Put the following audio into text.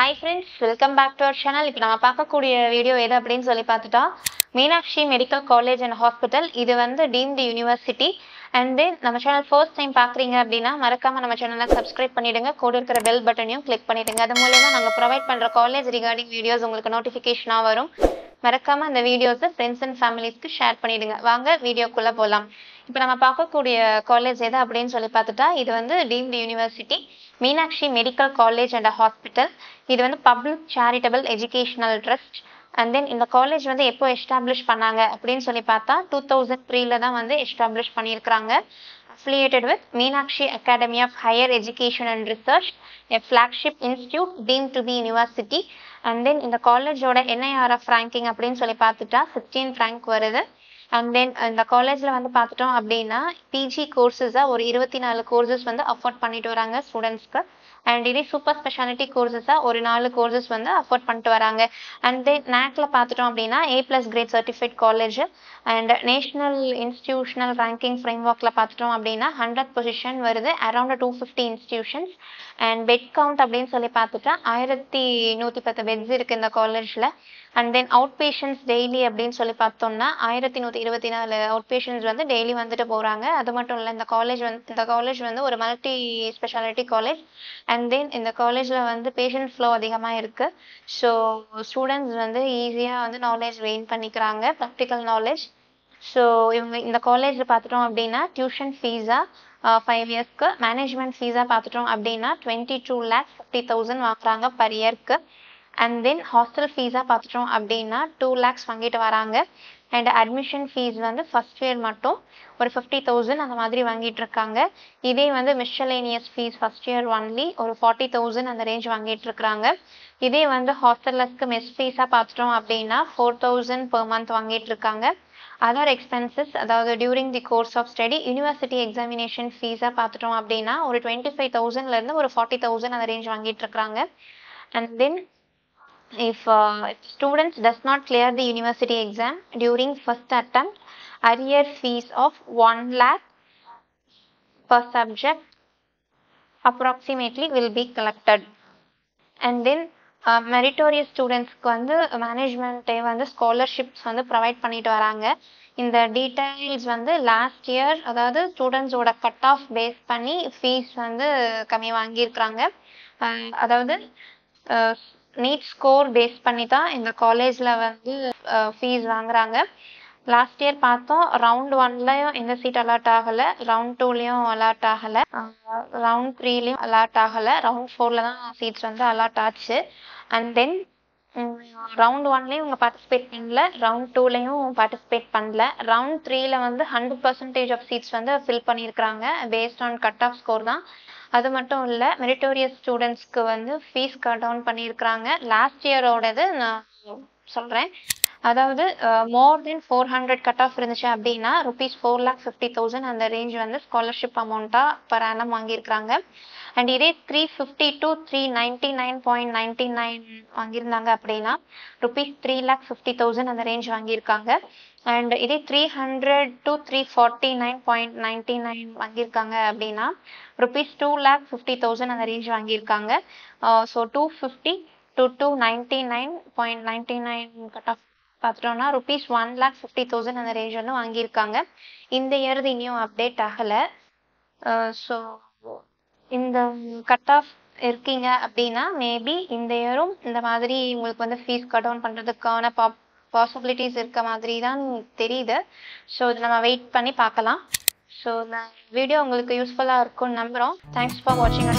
Hi friends, welcome back to our channel. இப்போ நம்ம பார்க்கக்கூடிய வீடியோ எது அப்படின்னு சொல்லி பார்த்துட்டா Meenakshi medical college and hospital. இது வந்து டீம்டு யூனிவர்சிட்டி. அண்ட் தென் நம்ம சேனல் ஃபர்ஸ்ட் டைம் பார்க்குறீங்க அப்படின்னா மறக்காம நம்ம சேனலை சப்ஸ்கிரைப் பண்ணிடுங்க. கூட இருக்கிற பெல் பட்டனையும் கிளிக் பண்ணிடுங்க. அது மூலமா நாங்கள் ப்ரொவைட் பண்ணுற காலேஜ் ரிகார்டிங் வீடியோஸ் உங்களுக்கு நோட்டிஃபிகேஷனாக வரும். மறக்காம அந்த வீடியோஸை ஃப்ரெண்ட்ஸ் அண்ட் ஃபேமிலிஸ்க்கு ஷேர் பண்ணிடுங்க. வாங்க வீடியோக்குள்ளே போகலாம். இப்போ நம்ம பார்க்கக்கூடிய காலேஜ் எது அப்படின்னு சொல்லி பார்த்துட்டா இது வந்து deemed university Meenakshi medical college and hospital. இது வந்து public charitable educational trust. And then இந்த காலேஜ் வந்து எப்போ எஸ்டாப்ளிஷ் பண்ணாங்க அப்படின்னு சொல்லி பார்த்தா 2003 தான் வந்து எஸ்டாப்ளிஷ் பண்ணியிருக்கிறாங்க. affiliated with Meenakshi Academy of Higher Education and Research, a flagship institute deemed to be university. And then இந்த காலேஜோட NIRF ranking அப்படின்னு சொல்லி பார்த்துட்டா 16th rank வருது. அண்ட் தென் இந்த காலேஜில் வந்து பார்த்துட்டோம் அப்படின்னா பிஜி கோர்சஸாக ஒரு 24 கோர்சஸ் வந்து அஃபோர்ட் பண்ணிட்டு வராங்க ஸ்டூடெண்ட்ஸ்க்கு. அண்ட் இதே சூப்பர் ஸ்பெஷாலிட்டி கோர்சஸாக ஒரு 4 கோர்சஸ் வந்து அஃபோர்ட் பண்ணிட்டு வராங்க. அண்ட் தென் நேக்கில் பார்த்துட்டோம் அப்படின்னா A+ grade certified college. And national institutional ranking ஃப்ரேம் ஒர்க்கில் பார்த்துட்டோம் அப்படின்னா 100th பொசிஷன் வருது, around 250 institutions. And bed count அப்படின்னு சொல்லி பார்த்துட்டா 1110 பெட்ஸ் இருக்குது இந்த காலேஜில். And then outpatients daily அப்படின்னு சொல்லி பார்த்தோம்னா 1124 அவுட் பேஷண்ட்ஸ் வந்து டெய்லி வந்துட்டு போகிறாங்க. அது மட்டும் இல்லை இந்த காலேஜ் வந்து ஒரு multi speciality college. And then இந்த காலேஜில் வந்து பேஷண்ட் ஃப்ளோ அதிகமாக இருக்குது. ஸோ ஸ்டூடெண்ட்ஸ் வந்து ஈஸியாக வந்து நாலேஜ் கெயின் பண்ணிக்கிறாங்க, ப்ராக்டிக்கல் நாலேஜ். ஸோ இவங்க இந்த காலேஜில் பார்த்துட்டோம் அப்படின்னா டியூஷன் ஃபீஸாக 5 இயர்ஸ்க்கு, மேனேஜ்மெண்ட் ஃபீஸாக பார்த்துட்டோம் அப்படின்னா 22,50,000 வாங்குறாங்க பர் இயர்க்கு. அண்ட் தென் ஹாஸ்டல் ஃபீஸாக பார்த்துட்டோம் அப்படின்னா 2 lakhs வாங்கிட்டு வராங்க. அண்ட் அட்மிஷன் ஃபீஸ் வந்து ஃபர்ஸ்ட் இயர் மட்டும் ஒரு 50,000 அந்த மாதிரி வாங்கிட்டு இருக்காங்க. இதே வந்து miscellaneous fees first year only ஒரு 40,000 அந்த ரேஞ்ச் வாங்கிட்டு இருக்கிறாங்க. இதே வந்து ஹாஸ்டலர்ஸ்க்கு மெஸ் ஃபீஸாக பார்த்துட்டோம் அப்படின்னா 4,000 per month வாங்கிட்டு இருக்காங்க. அதர் எக்ஸ்பென்சஸ் அதாவது during the course of study university examination ஃபீஸாக பார்த்துட்டோம் அப்படின்னா ஒரு 25,000 ஒரு 40,000 அந்த ரேஞ்ச் வாங்கிட்டு இருக்கிறாங்க. And then if students does not clear the university exam during first attempt, arrear fees of 1 lakh per subject approximately will be collected. And then meritorious ஸ்டூடெண்ட்ஸ்க்கு வந்து மேனேஜ்மெண்ட்டே வந்து ஸ்காலர்ஷிப்ஸ் வந்து ப்ரொவைட் பண்ணிட்டு வராங்க. இந்த டீட்டெயில்ஸ் வந்து லாஸ்ட் இயர் அதாவது ஸ்டூடெண்ட்ஸோட cut off base பண்ணி ஃபீஸ் வந்து கம்மி வாங்கியிருக்கிறாங்க. அதாவது நீட் ஸ்கோர் பேஸ் பண்ணி தான் இந்த காலேஜில் வந்து ஃபீஸ் வாங்குறாங்க. லாஸ்ட் இயர் பார்த்தோம் ரவுண்ட் 1லையும் எந்த சீட் அலாட் ஆகலை, ரவுண்ட் 2லையும் அலாட் ஆகலை, ரவுண்ட் 3லையும் அலாட் ஆகலை, ரவுண்ட் 4ல் தான் சீட்ஸ் வந்து அலாட் ஆச்சு. அண்ட் தென் ரவுண்ட் 1லையும் இவங்க பார்ட்டிசிபேட் பண்ணல, ரவுண்ட் 2லையும் பார்ட்டிசிபேட் பண்ணல. ரவுண்ட் 3ல வந்து 100% ஆஃப் சீட்ஸ் வந்து ஃபில் பண்ணியிருக்கிறாங்க based on cut off score தான். அது மட்டும் இல்லை மெரிட்டோரியஸ் ஸ்டூடெண்ட்ஸ்க்கு வந்து ஃபீஸ் கட் டவுன் பண்ணியிருக்கிறாங்க. லாஸ்ட் இயரோடது நான் சொல்கிறேன். அதாவது மோர் தென் 400 கட் ஆஃப் இருந்துச்சு அப்படின்னா ₹4,50,000 அந்த ரேஞ்ச் வந்து ஸ்காலர்ஷிப் அமௌண்ட்டாக பர் ஆனம் வாங்கியிருக்கிறாங்க. அண்ட் இதே 350 to 399.99 வாங்கியிருந்தாங்க அப்படின்னா ₹3,50,000 அந்த ரேஞ்ச் வாங்கியிருக்காங்க. அண்ட் இதே 300 to 349.99 வாங்கியிருக்காங்க அப்படின்னா ₹2,50,000 அந்த ரேஞ்ச் வாங்கியிருக்காங்க. ஸோ 250 to 299.99 கட் ஆஃப் பார்த்துட்டோம்னா ₹1,50,000 அந்த ரேஞ்ச் வந்து வாங்கியிருக்காங்க. இந்த இயர் இன்னும் அப்டேட் ஆகலை. ஸோ இந்த கட் ஆஃப் இருக்கீங்க அப்படின்னா மேபி இந்த இயரும் இந்த மாதிரி உங்களுக்கு வந்து ஃபீஸ் கட் டவுன் பண்ணுறதுக்கான பாசிபிலிட்டிஸ் இருக்க மாதிரி தான் தெரியுது. ஸோ இது நம்ம வெயிட் பண்ணி பார்க்கலாம். ஸோ இந்த வீடியோ உங்களுக்கு யூஸ்ஃபுல்லாக இருக்கும்னு நம்புகிறோம். தேங்க்ஸ் ஃபார் வாட்சிங்.